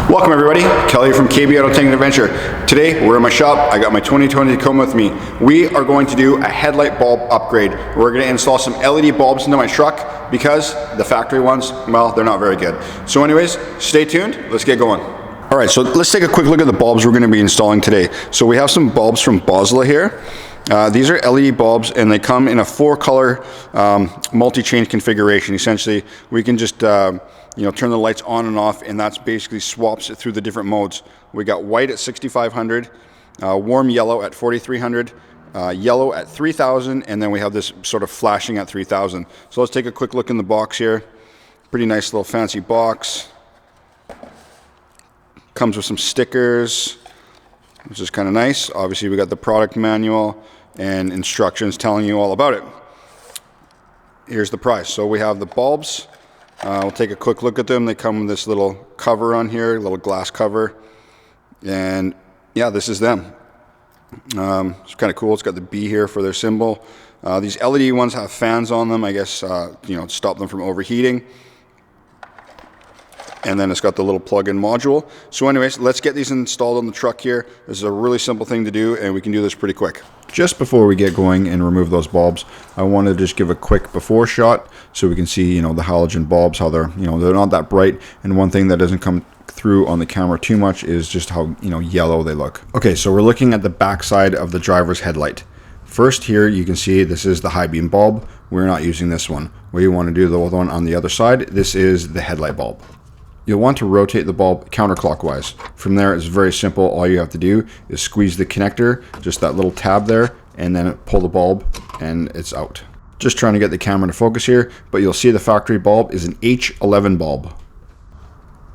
Welcome everybody, Kelly from KB Auto Tank and Adventure. Today we're in my shop. I got my 2020 Tacoma with me. We are going to do a headlight bulb upgrade. We're going to install some LED bulbs into my truck because the factory ones, well, they're not very good. So anyways, stay tuned, let's get going. All right, so let's take a quick look at the bulbs we're going to be installing today. So we have some bulbs from Boslla here. These are LED bulbs and they come in a 4-color multi-change configuration. Essentially, we can just turn the lights on and off, and that's basically swaps it through the different modes. We got white at 6500, warm yellow at 4300, yellow at 3000, and then we have this sort of flashing at 3000. So let's take a quick look in the box here. Pretty nice little fancy box. Comes with some stickers, which is kind of nice. Obviously we got the product manual and instructions telling you all about it. Here's the price. So we have the bulbs. We'll take a quick look at them. They come with this little cover on here, little glass cover, and yeah, this is them. It's kind of cool. It's got the B here for their symbol. These LED ones have fans on them, I guess, stop them from overheating. And then it's got the little plug-in module. So anyways, let's get these installed on the truck here. This is a really simple thing to do, and we can do this pretty quick. Just before we get going and remove those bulbs, I want to just give a quick before shot so we can see, the halogen bulbs, how they're, they're not that bright. And one thing that doesn't come through on the camera too much is just how, yellow they look. Okay, so we're looking at the back side of the driver's headlight. First here, you can see this is the high beam bulb. We're not using this one. We want to do the one on the other side. This is the headlight bulb. You'll want to rotate the bulb counterclockwise. From there, it's very simple. All you have to do is squeeze the connector, just that little tab there, and then pull the bulb and it's out. Just trying to get the camera to focus here, but you'll see the factory bulb is an H11 bulb.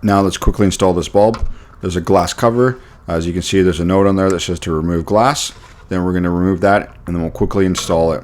Now let's quickly install this bulb. There's a glass cover. As you can see, there's a note on there that says to remove glass. Then we're going to remove that and then we'll quickly install it.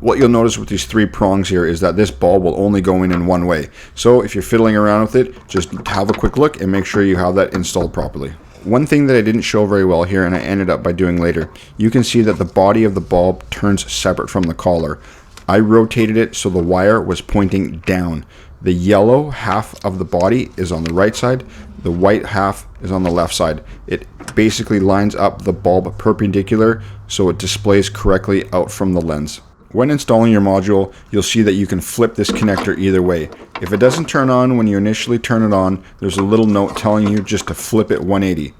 What you'll notice with these 3 prongs here is that this bulb will only go in one way. So if you're fiddling around with it, just have a quick look and make sure you have that installed properly. One thing that I didn't show very well here, and I ended up by doing later, you can see that the body of the bulb turns separate from the collar. I rotated it so the wire was pointing down. The yellow half of the body is on the right side, the white half is on the left side. It basically lines up the bulb perpendicular so it displays correctly out from the lens. When installing your module, you'll see that you can flip this connector either way. If it doesn't turn on when you initially turn it on, there's a little note telling you just to flip it 180.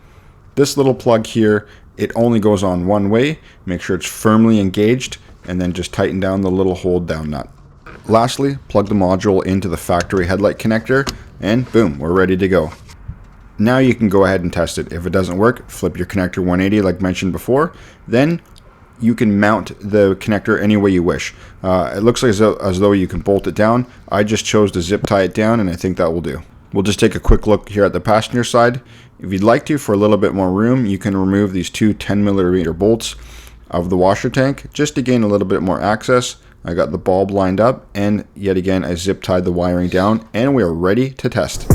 This little plug here, it only goes on one way. Make sure it's firmly engaged and then just tighten down the little hold down nut. Lastly, plug the module into the factory headlight connector and boom, we're ready to go. Now you can go ahead and test it. If it doesn't work, flip your connector 180 like mentioned before. Then you can mount the connector any way you wish. It looks like as though you can bolt it down. I just chose to zip tie it down and I think that will do. We'll just take a quick look here at the passenger side. If you'd like to, for a little bit more room, you can remove these 2 10mm bolts of the washer tank just to gain a little bit more access. I got the bulb lined up and yet again I zip tied the wiring down and we are ready to test.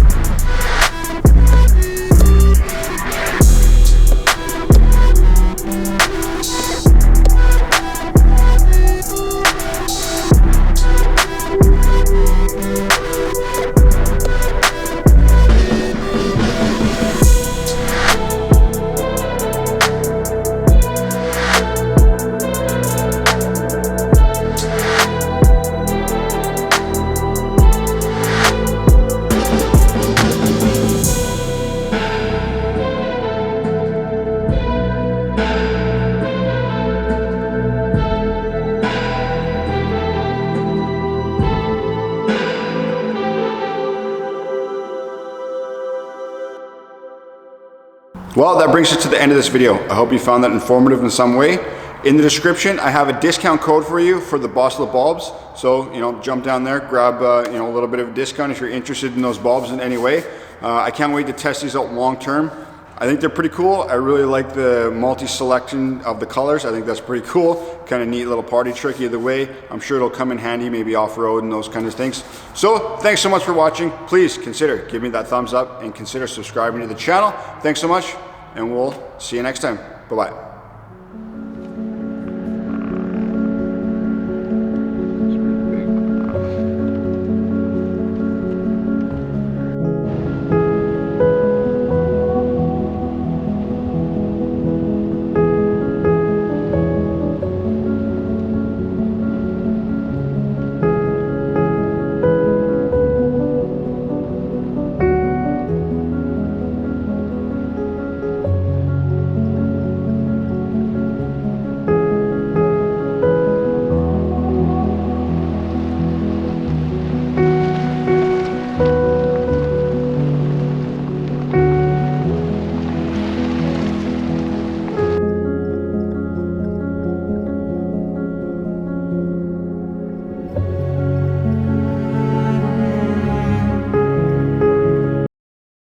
Well, that brings us to the end of this video. I hope you found that informative in some way. In the description, I have a discount code for you for the Boslla bulbs. So, jump down there, grab a little bit of a discount if you're interested in those bulbs in any way. I can't wait to test these out long term. I think they're pretty cool. I really like the multi-selection of the colors. I think that's pretty cool. Kind of neat little party trick either way. I'm sure it'll come in handy, maybe off-road and those kind of things. So thanks so much for watching. Please consider giving me that thumbs up and consider subscribing to the channel. Thanks so much, and we'll see you next time. Bye-bye.